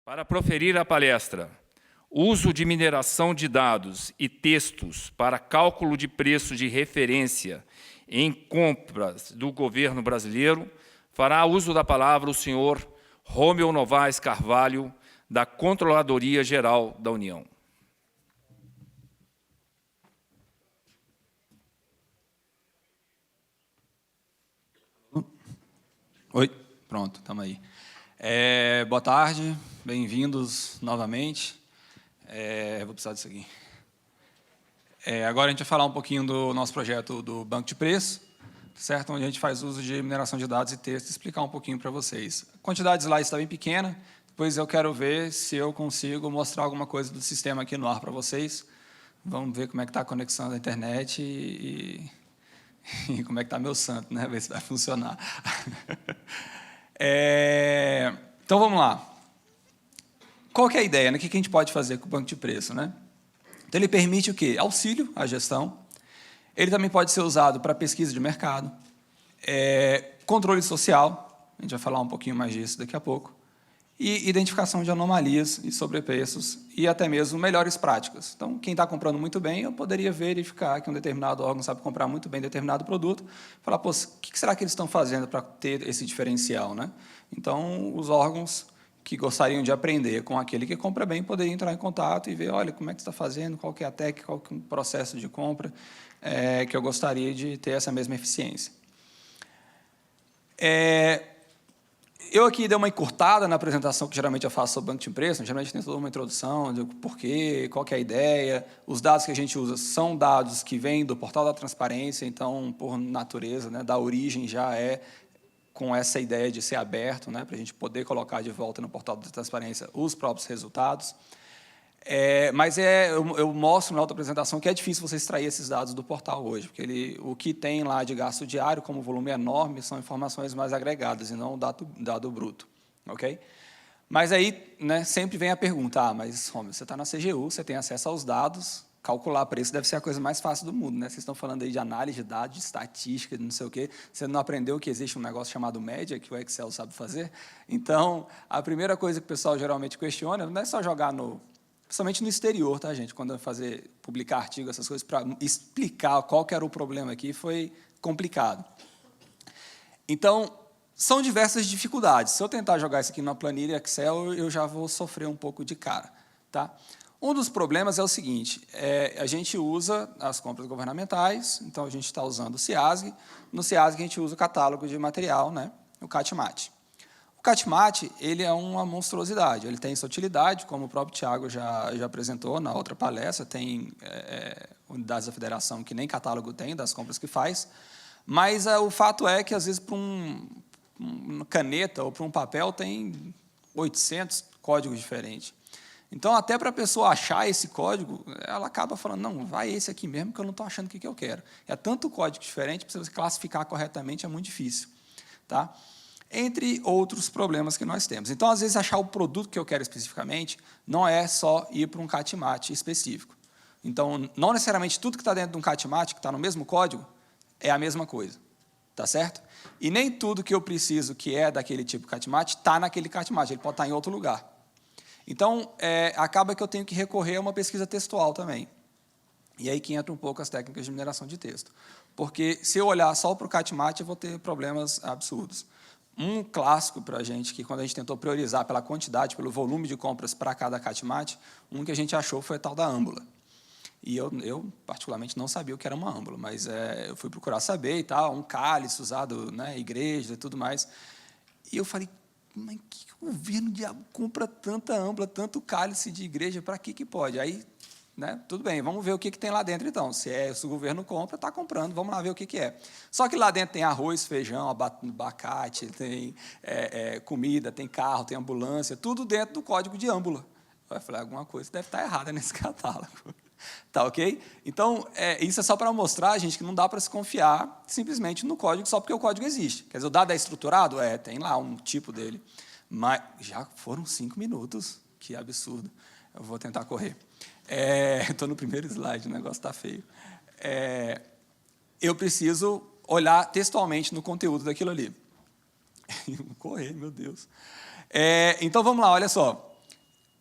Para proferir a palestra, uso de mineração de dados e textos para cálculo de preço de referência em compras do governo brasileiro, fará uso da palavra o senhor Rômeu Novaes Carvalho, da Controladoria Geral da União. Oi, pronto, estamos aí. Boa tarde, bem-vindos novamente. Vou precisar disso aqui. Agora a gente vai falar um pouquinho do nosso projeto do Banco de Preço, certo? Onde a gente faz uso de mineração de dados e texto, explicar um pouquinho para vocês. A quantidade de slides está bem pequena, depois eu quero ver se eu consigo mostrar alguma coisa do sistema aqui no ar para vocês. Vamos ver como é que está a conexão da internet e como é que está meu santo, né? Ver se vai funcionar. Então, vamos lá. Qual que é a ideia, né? O que a gente pode fazer com o banco de preço, né? Então, ele permite o quê? Auxílio à gestão. Ele também pode ser usado para pesquisa de mercado, controle social, a gente vai falar um pouquinho mais disso daqui a pouco, e identificação de anomalias e sobrepreços, e até mesmo melhores práticas. Então, quem está comprando muito bem, eu poderia verificar que um determinado órgão sabe comprar muito bem determinado produto, falar, pô, o que será que eles estão fazendo para ter esse diferencial, né? Então, os órgãos que gostariam de aprender com aquele que compra bem poderiam entrar em contato e ver, olha, como é que você está fazendo, qual que é a técnica, qual que é o processo de compra, que eu gostaria de ter essa mesma eficiência. Eu aqui dei uma encurtada na apresentação que geralmente eu faço sobre banco de preço, geralmente tem toda uma introdução de porquê, qual que é a ideia. Os dados que a gente usa são dados que vêm do portal da transparência, então, por natureza, né, da origem já com essa ideia de ser aberto, né, para a gente poder colocar de volta no portal da transparência os próprios resultados. Mas eu mostro na outra apresentação que é difícil você extrair esses dados do portal hoje, porque o que tem lá de gasto diário, como volume enorme, são informações mais agregadas e não o dado bruto. Okay? Mas aí, né, sempre vem a pergunta, mas Rômeu, você está na CGU, você tem acesso aos dados, calcular preço deve ser a coisa mais fácil do mundo, né? Vocês estão falando aí de análise de dados, de estatística, de não sei o quê, você não aprendeu que existe um negócio chamado média, que o Excel sabe fazer? Então, a primeira coisa que o pessoal geralmente questiona não é só jogar principalmente no exterior, tá, gente? Quando eu publicar artigo, essas coisas, para explicar qual que era o problema aqui, foi complicado. Então, são diversas dificuldades. Se eu tentar jogar isso aqui numa planilha Excel, eu já vou sofrer um pouco de cara, tá? Um dos problemas é o seguinte, a gente usa as compras governamentais, então a gente está usando o CIASG, no CIASG a gente usa o catálogo de material, né, o CATMAT. O CATMAT, ele é uma monstruosidade, ele tem sua utilidade, como o próprio Tiago já apresentou na outra palestra, tem unidades da federação que nem catálogo tem, das compras que faz, mas o fato é que, às vezes, para uma caneta ou para um papel, tem 800 códigos diferentes. Então, até para a pessoa achar esse código, ela acaba falando, não, vai esse aqui mesmo, que eu não estou achando o que eu quero. É tanto código diferente, para você classificar corretamente é muito difícil. Tá? Entre outros problemas que nós temos. Então, às vezes, achar o produto que eu quero especificamente não é só ir para um CATMAT específico. Então, não necessariamente tudo que está dentro de um CATMAT, que está no mesmo código, é a mesma coisa. Tá certo? E nem tudo que eu preciso que é daquele tipo CATMAT está naquele CATMAT, ele pode estar em outro lugar. Então, acaba que eu tenho que recorrer a uma pesquisa textual também. E aí que entra um pouco as técnicas de mineração de texto. Porque se eu olhar só para o CATMAT, eu vou ter problemas absurdos. Um clássico para a gente, que quando a gente tentou priorizar pela quantidade, pelo volume de compras para cada CATMAT, um que a gente achou foi a tal da âmbula. E eu particularmente, não sabia o que era uma âmbula, mas eu fui procurar saber e tal, um cálice usado na igreja e tudo mais. E eu falei, mas que o governo diabo compra tanta âmbula, tanto cálice de igreja, para que pode? Aí, né, tudo bem, vamos ver o que tem lá dentro, então. Se o governo compra, está comprando, vamos lá ver o que é. Só que lá dentro tem arroz, feijão, abacate, tem comida, tem carro, tem ambulância, tudo dentro do código de âmbula. Eu falei, alguma coisa deve estar errada nesse catálogo. Tá ok? Então, isso é só para mostrar, gente, que não dá para se confiar simplesmente no código só porque o código existe. Quer dizer, o dado é estruturado? Tem lá um tipo dele. Mas já foram 5 minutos, que absurdo. Eu vou tentar correr. Estou no primeiro slide, o negócio está feio. Eu preciso olhar textualmente no conteúdo daquilo ali. Correr, meu Deus. Então, vamos lá, olha só.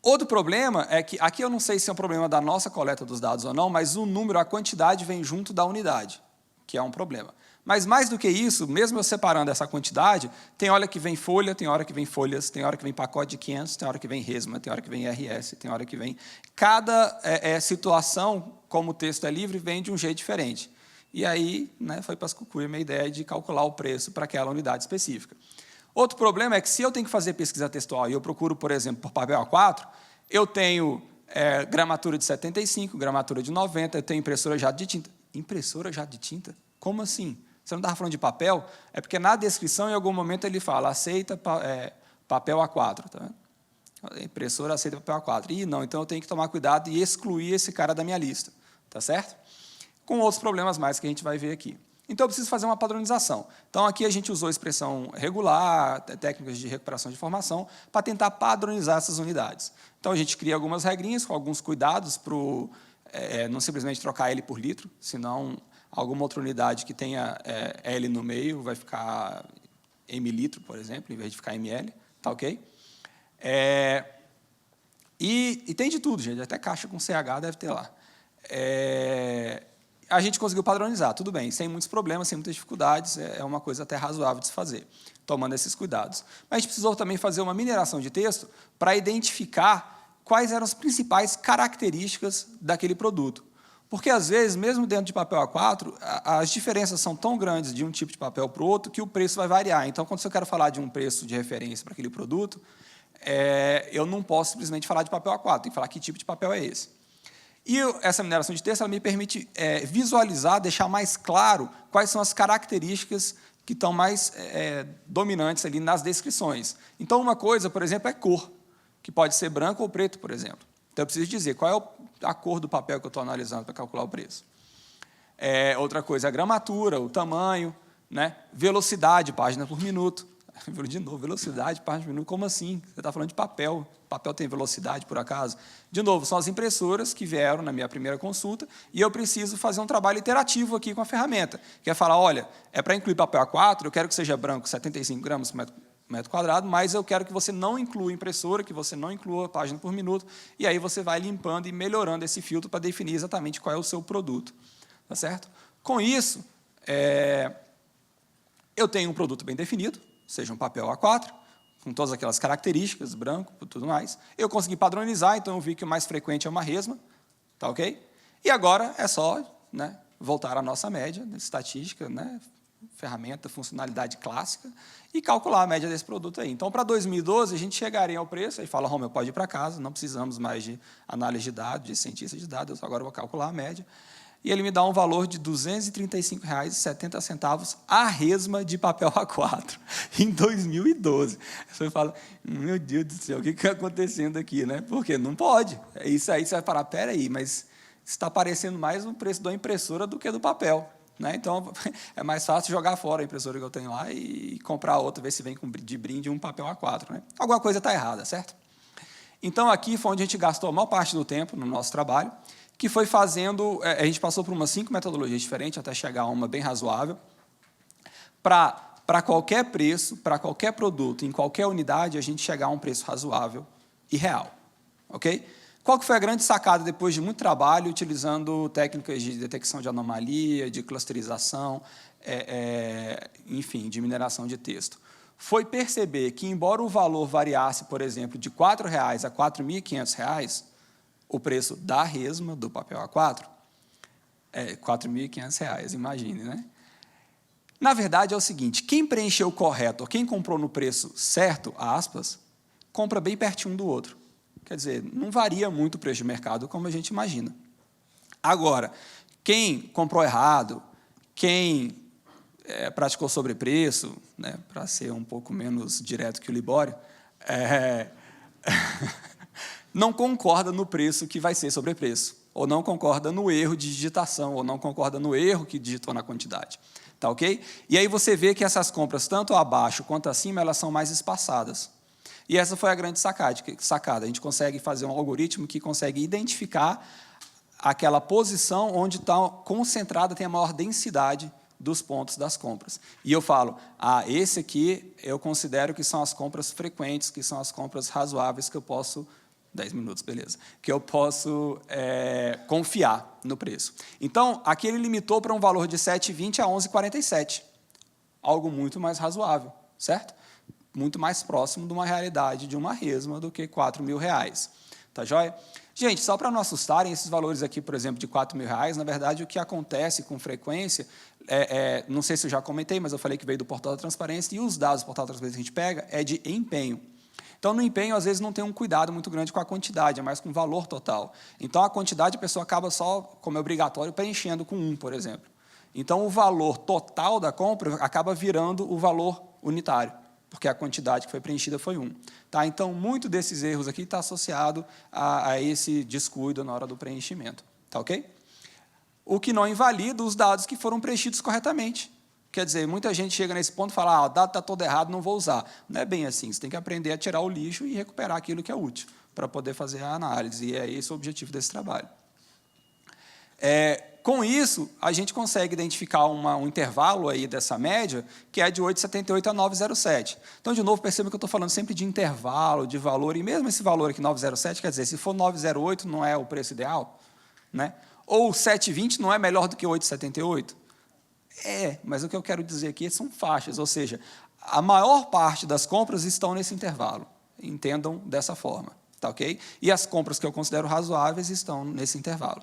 Outro problema é que, aqui eu não sei se é um problema da nossa coleta dos dados ou não, mas o número, a quantidade vem junto da unidade, que é um problema. Mas mais do que isso, mesmo eu separando essa quantidade, tem hora que vem folha, tem hora que vem folhas, tem hora que vem pacote de 500, tem hora que vem resma, tem hora que vem RS, tem hora que vem... Cada situação, como o texto é livre, vem de um jeito diferente. E aí, né, foi para as cucuias a minha ideia de calcular o preço para aquela unidade específica. Outro problema é que, se eu tenho que fazer pesquisa textual e eu procuro, por exemplo, por papel A4, eu tenho gramatura de 75, gramatura de 90, eu tenho impressora jato de tinta. Impressora jato de tinta? Como assim? Você não estava falando de papel? É porque na descrição, em algum momento, ele fala, aceita papel A4. Tá? A impressora aceita papel A4. E não, então eu tenho que tomar cuidado e excluir esse cara da minha lista. Tá certo? Com outros problemas mais que a gente vai ver aqui. Então, eu preciso fazer uma padronização. Então, aqui a gente usou expressão regular, técnicas de recuperação de informação, para tentar padronizar essas unidades. Então, a gente cria algumas regrinhas, com alguns cuidados, para não simplesmente trocar L por litro, senão alguma outra unidade que tenha L no meio vai ficar ml, por exemplo, em vez de ficar ml. Tá ok? E tem de tudo, gente. Até caixa com CH deve ter lá. A gente conseguiu padronizar, tudo bem, sem muitos problemas, sem muitas dificuldades, é uma coisa até razoável de se fazer, tomando esses cuidados. Mas a gente precisou também fazer uma mineração de texto para identificar quais eram as principais características daquele produto. Porque, às vezes, mesmo dentro de papel A4, as diferenças são tão grandes de um tipo de papel para o outro que o preço vai variar. Então, quando eu quero falar de um preço de referência para aquele produto, eu não posso simplesmente falar de papel A4, tem que falar que tipo de papel é esse. E essa mineração de texto ela me permite visualizar, deixar mais claro quais são as características que estão mais dominantes ali nas descrições. Então, uma coisa, por exemplo, é cor, que pode ser branco ou preto, por exemplo. Então, eu preciso dizer qual é a cor do papel que eu estou analisando para calcular o preço. Outra coisa é a gramatura, o tamanho, né? Velocidade, página por minuto. De novo, velocidade, página por minuto, como assim? Você está falando de papel. Papel tem velocidade, por acaso? De novo, são as impressoras que vieram na minha primeira consulta e eu preciso fazer um trabalho iterativo aqui com a ferramenta, que é falar, olha, para incluir papel A4, eu quero que seja branco 75 gramas por metro quadrado, mas eu quero que você não inclua impressora, que você não inclua página por minuto, e aí você vai limpando e melhorando esse filtro para definir exatamente qual é o seu produto. Tá certo? Com isso, eu tenho um produto bem definido, seja um papel A4, com todas aquelas características, branco e tudo mais. Eu consegui padronizar, então eu vi que o mais frequente é uma resma, tá ok? E agora é só, né, voltar à nossa média, estatística, né, ferramenta, funcionalidade clássica, e calcular a média desse produto aí. Então, para 2012, a gente chegaria ao preço, aí fala, Romeu, pode ir para casa, não precisamos mais de análise de dados, de cientista de dados, agora eu vou calcular a média. E ele me dá um valor de R$ 235,70 a resma de papel A4, em 2012. Você fala, meu Deus do céu, o que está acontecendo aqui? Né? Porque não pode. Isso aí você vai falar, peraí, mas está parecendo mais o preço da impressora do que do papel. Né? Então, é mais fácil jogar fora a impressora que eu tenho lá e comprar outra, ver se vem de brinde um papel A4. Né? Alguma coisa está errada, certo? Então, aqui foi onde a gente gastou a maior parte do tempo no nosso trabalho, que foi fazendo, a gente passou por umas 5 metodologias diferentes, até chegar a uma bem razoável, para qualquer preço, para qualquer produto, em qualquer unidade, a gente chegar a um preço razoável e real. Ok? Qual que foi a grande sacada depois de muito trabalho, utilizando técnicas de detecção de anomalia, de clusterização, enfim, de mineração de texto? Foi perceber que, embora o valor variasse, por exemplo, de R$ 4,00 a R$ 4.500, o preço da resma, do papel A4, é R$ 4.500, imagine, né? Na verdade, é o seguinte, quem preencheu correto, ou quem comprou no preço certo, aspas, compra bem pertinho um do outro. Quer dizer, não varia muito o preço de mercado, como a gente imagina. Agora, quem comprou errado, quem praticou sobrepreço, né, para ser um pouco menos direto que o Libório, não concorda no preço que vai ser sobrepreço, ou não concorda no erro de digitação, ou não concorda no erro que digitou na quantidade. Tá ok? E aí você vê que essas compras, tanto abaixo quanto acima, elas são mais espaçadas. E essa foi a grande sacada. A gente consegue fazer um algoritmo que consegue identificar aquela posição onde está concentrada, tem a maior densidade dos pontos das compras. E eu falo, esse aqui eu considero que são as compras frequentes, que são as compras razoáveis que eu posso 10 minutos, beleza. Que eu posso confiar no preço. Então, aqui ele limitou para um valor de 7,20 a 11,47. Algo muito mais razoável, certo? Muito mais próximo de uma realidade de uma resma do que R$4.000. Tá joia? Gente, só para não assustarem, esses valores aqui, por exemplo, de R$4.000, na verdade, o que acontece com frequência, não sei se eu já comentei, mas eu falei que veio do Portal da Transparência, e os dados do Portal da Transparência que a gente pega é de empenho. Então, no empenho, às vezes, não tem um cuidado muito grande com a quantidade, é mais com o valor total. Então, a quantidade, a pessoa acaba só, como é obrigatório, preenchendo com 1, por exemplo. Então, o valor total da compra acaba virando o valor unitário, porque a quantidade que foi preenchida foi 1. Tá? Então, muito desses erros aqui está associado a esse descuido na hora do preenchimento. Tá ok? O que não invalida os dados que foram preenchidos corretamente. Quer dizer, muita gente chega nesse ponto e fala, o dado está todo errado, não vou usar. Não é bem assim, você tem que aprender a tirar o lixo e recuperar aquilo que é útil, para poder fazer a análise, e é esse o objetivo desse trabalho. Com isso, a gente consegue identificar um intervalo aí dessa média, que é de 8,78 a 9,07. Então, de novo, perceba que eu estou falando sempre de intervalo, de valor, e mesmo esse valor aqui, 9,07, quer dizer, se for 9,08, não é o preço ideal, né? Ou 7,20 não é melhor do que 8,78? Mas o que eu quero dizer aqui são faixas, ou seja, a maior parte das compras estão nesse intervalo. Entendam dessa forma, tá ok? E as compras que eu considero razoáveis estão nesse intervalo.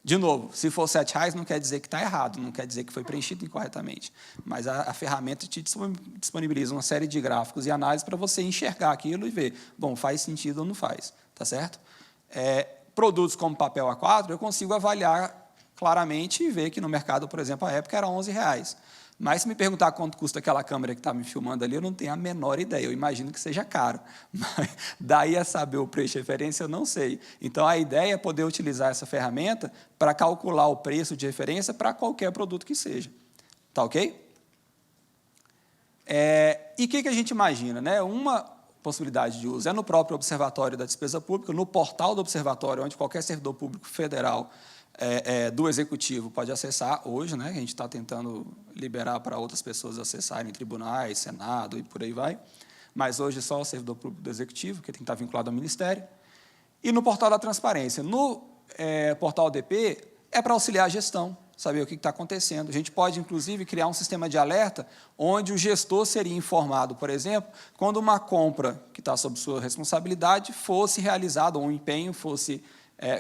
De novo, se for R$7, não quer dizer que está errado, não quer dizer que foi preenchido incorretamente, mas a ferramenta te disponibiliza uma série de gráficos e análises para você enxergar aquilo e ver, bom, faz sentido ou não faz, tá certo? Produtos como papel A4, eu consigo avaliar claramente e ver que no mercado, por exemplo, a época era R$11. Mas se me perguntar quanto custa aquela câmera que está me filmando ali, eu não tenho a menor ideia. Eu imagino que seja caro. Mas daí a saber o preço de referência, eu não sei. Então, a ideia é poder utilizar essa ferramenta para calcular o preço de referência para qualquer produto que seja. Tá ok? E o que a gente imagina? Né? Uma possibilidade de uso é no próprio Observatório da Despesa Pública, no portal do Observatório, onde qualquer servidor público federal do Executivo pode acessar hoje, né? A gente está tentando liberar para outras pessoas acessarem tribunais, Senado e por aí vai, mas hoje só o servidor público do Executivo, que tem que estar vinculado ao Ministério. E no Portal da Transparência. No Portal DP, é para auxiliar a gestão, saber o que está acontecendo. A gente pode, inclusive, criar um sistema de alerta onde o gestor seria informado, por exemplo, quando uma compra que está sob sua responsabilidade fosse realizada, ou um empenho fosse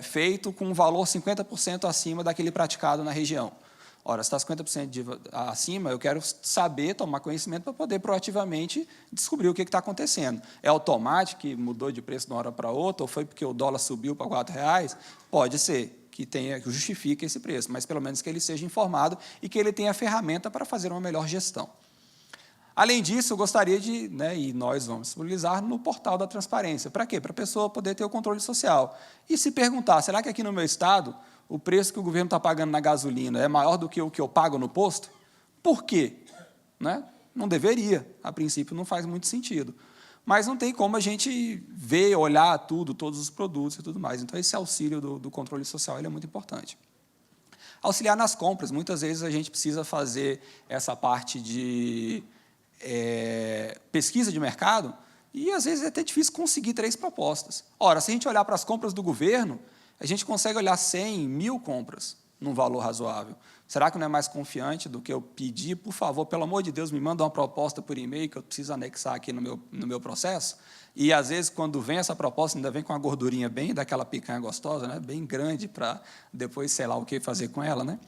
feito com um valor 50% acima daquele praticado na região. Ora, se está 50% acima, eu quero saber, tomar conhecimento para poder proativamente descobrir o que está acontecendo. É automático que mudou de preço de uma hora para outra, ou foi porque o dólar subiu para R$4? Pode ser que justifique esse preço, mas pelo menos que ele seja informado e que ele tenha a ferramenta para fazer uma melhor gestão. Além disso, eu gostaria de, e nós vamos disponibilizar no Portal da Transparência. Para quê? Para a pessoa poder ter o controle social. E se perguntar, será que aqui no meu estado o preço que o governo está pagando na gasolina é maior do que o que eu pago no posto? Por quê? Não deveria. A princípio, não faz muito sentido. Mas não tem como a gente ver, olhar tudo, todos os produtos e tudo mais. Então, esse auxílio do controle social ele é muito importante. Auxiliar nas compras. Muitas vezes a gente precisa fazer essa parte de pesquisa de mercado, e às vezes é até difícil conseguir 3 propostas. Ora, se a gente olhar para as compras do governo, a gente consegue olhar 100, 1.000 compras num valor razoável. Será que não é mais confiante do que eu pedir, por favor, pelo amor de Deus, me manda uma proposta por e-mail que eu preciso anexar aqui no meu processo? E, às vezes, quando vem essa proposta, ainda vem com uma gordurinha bem daquela picanha gostosa, né? Bem grande, para depois, sei lá o que fazer com ela. Né?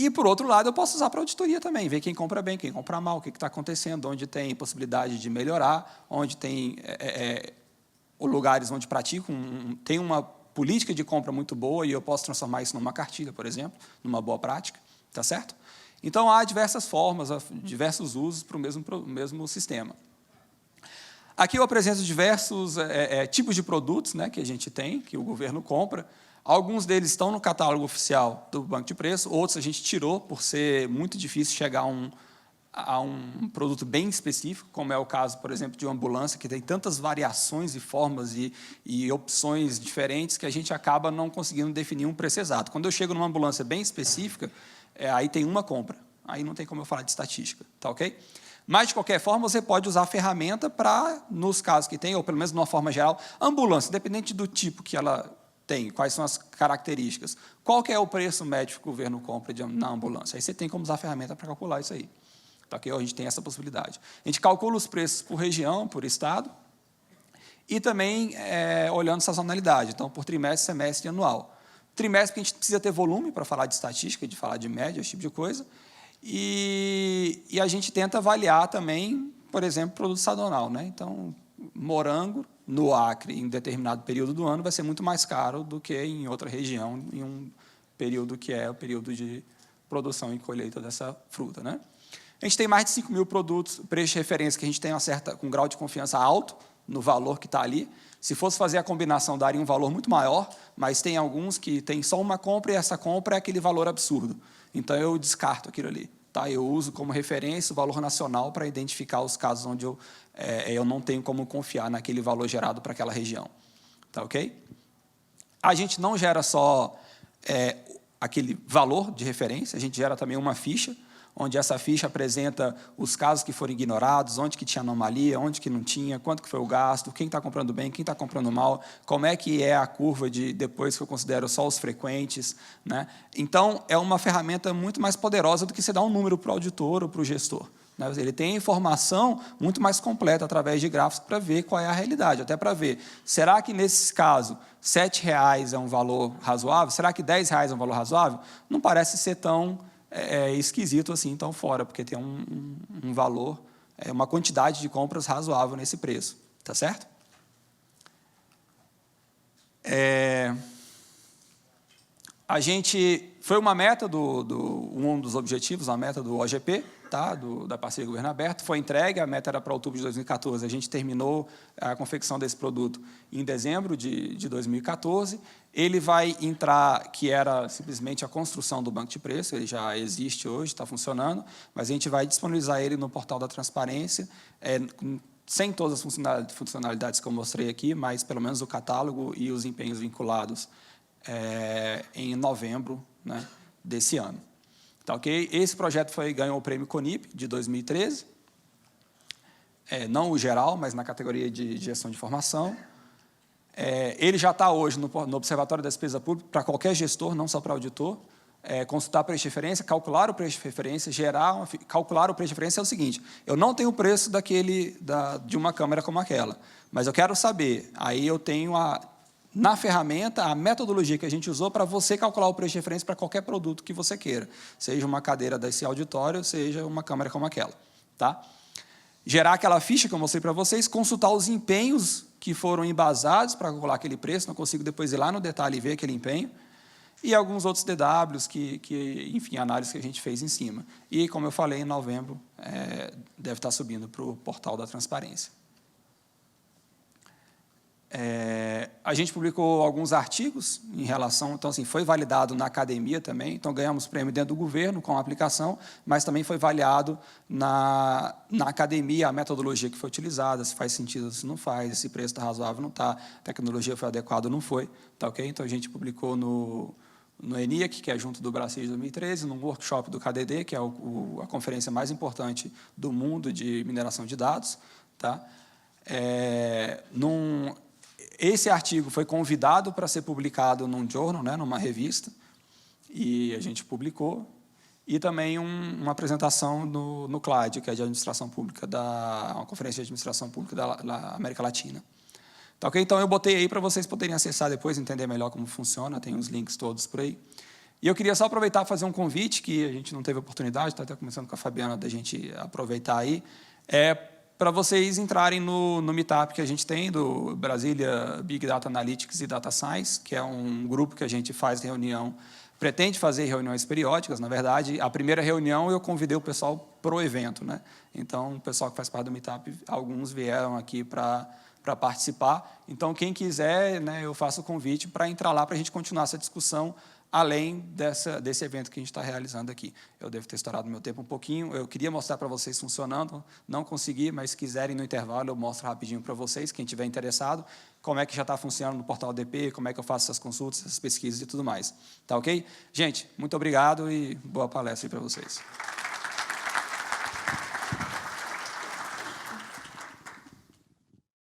E, por outro lado, eu posso usar para auditoria também, ver quem compra bem, quem compra mal, o que está acontecendo, onde tem possibilidade de melhorar, onde tem lugares onde praticam, tem uma política de compra muito boa e eu posso transformar isso numa cartilha, por exemplo, numa boa prática, tá certo? Então, há diversas formas, diversos usos para o mesmo sistema. Aqui eu apresento diversos tipos de produtos que a gente tem, que o governo compra. Alguns deles estão no catálogo oficial do Banco de Preço, outros a gente tirou por ser muito difícil chegar a um produto bem específico, como é o caso, por exemplo, de uma ambulância, que tem tantas variações e formas e opções diferentes que a gente acaba não conseguindo definir um preço exato. Quando eu chego numa ambulância bem específica, aí tem uma compra, aí não tem como eu falar de estatística, tá ok? Mas, de qualquer forma, você pode usar a ferramenta para, nos casos que tem, ou pelo menos de uma forma geral, ambulância, independente do tipo que ela tem, quais são as características, qual que é o preço médio que o governo compra na ambulância? Aí você tem como usar a ferramenta para calcular isso aí. Tá, okay? A gente tem essa possibilidade. A gente calcula os preços por região, por estado, e também olhando sazonalidade, então, por trimestre, semestre e anual. Trimestre, porque a gente precisa ter volume para falar de estatística, de falar de média, esse tipo de coisa, e a gente tenta avaliar também, por exemplo, produto sazonal, né? Então, morango, no Acre, em determinado período do ano, vai ser muito mais caro do que em outra região, em um período que é o período de produção e colheita dessa fruta, né? A gente tem mais de 5 mil produtos, preço de referência, que a gente tem com um grau de confiança alto no valor que está ali. Se fosse fazer a combinação, daria um valor muito maior, mas tem alguns que tem só uma compra e essa compra é aquele valor absurdo. Então, eu descarto aquilo ali. Tá? Eu uso como referência o valor nacional para identificar os casos onde eu não tenho como confiar naquele valor gerado para aquela região. Tá, ok? A gente não gera só aquele valor de referência, a gente gera também uma ficha, onde essa ficha apresenta os casos que foram ignorados, onde que tinha anomalia, onde que não tinha, quanto que foi o gasto, quem está comprando bem, quem está comprando mal, como é que é a curva de depois que eu considero só os frequentes, né? Então, é uma ferramenta muito mais poderosa do que você dar um número para o auditor ou para o gestor, né? Ele tem informação muito mais completa através de gráficos para ver qual é a realidade, até para ver, será que nesse caso R$ 7,00 é um valor razoável? Será que R$ 10,00 é um valor razoável? Não parece ser tão esquisito assim, tão fora, porque tem um valor, uma quantidade de compras razoável nesse preço, tá certo? A gente, foi uma meta um dos objetivos, a meta do OGP, tá? Da parceria Governo Aberto, foi entregue, a meta era para outubro de 2014, a gente terminou a confecção desse produto em dezembro de 2014, ele vai entrar, que era simplesmente a construção do banco de preço, ele já existe hoje, está funcionando, mas a gente vai disponibilizar ele no portal da transparência, sem todas as funcionalidades que eu mostrei aqui, mas pelo menos o catálogo e os empenhos vinculados em novembro, né, desse ano. Tá, okay? Esse projeto ganhou o prêmio CONIP de 2013, não o geral, mas na categoria de gestão de informação. Ele já está hoje no Observatório da Despesa Pública para qualquer gestor, não só para auditor. Consultar preço de referência, calcular o preço de referência, calcular o preço de referência é o seguinte, eu não tenho o preço de uma câmera como aquela, mas eu quero saber, aí eu tenho na ferramenta, a metodologia que a gente usou para você calcular o preço de referência para qualquer produto que você queira, seja uma cadeira desse auditório, seja uma câmera como aquela. Tá? Gerar aquela ficha que eu mostrei para vocês, consultar os empenhos que foram embasados para calcular aquele preço, não consigo depois ir lá no detalhe e ver aquele empenho, e alguns outros DWs, enfim, análise que a gente fez em cima. E, como eu falei, em novembro, deve estar subindo para o portal da transparência. A gente publicou alguns artigos em relação, então, assim, foi validado na academia também, então ganhamos prêmio dentro do governo com a aplicação, mas também foi avaliado na academia a metodologia que foi utilizada, se faz sentido, se não faz, se preço está razoável, não está, a tecnologia foi adequada ou não foi, tá ok? Então, a gente publicou no ENIAC, que é junto do Brasil de 2013, num workshop do KDD, que é a conferência mais importante do mundo de mineração de dados, tá? Esse artigo foi convidado para ser publicado num journal, né, numa revista, e a gente publicou, e também uma apresentação no CLAD, que é de administração pública, uma conferência de administração pública da América Latina. Tá, okay? Então, eu botei aí para vocês poderem acessar depois, entender melhor como funciona, tem os links todos por aí. E eu queria só aproveitar e fazer um convite, que a gente não teve oportunidade, está até começando com a Fabiana, da gente aproveitar aí, para vocês entrarem no Meetup que a gente tem, do Brasília Big Data Analytics e Data Science, que é um grupo que a gente faz reunião, pretende fazer reuniões periódicas, na verdade. A primeira reunião eu convidei o pessoal para o evento, né? Então, o pessoal que faz parte do Meetup, alguns vieram aqui para participar. Então, quem quiser, né, eu faço o convite para entrar lá para a gente continuar essa discussão, além desse evento que a gente está realizando aqui. Eu devo ter estourado meu tempo um pouquinho, eu queria mostrar para vocês funcionando, não consegui, mas se quiserem no intervalo, eu mostro rapidinho para vocês, quem estiver interessado, como é que já está funcionando no portal DP, como é que eu faço essas consultas, essas pesquisas e tudo mais. Tá ok? Gente, muito obrigado e boa palestra para vocês.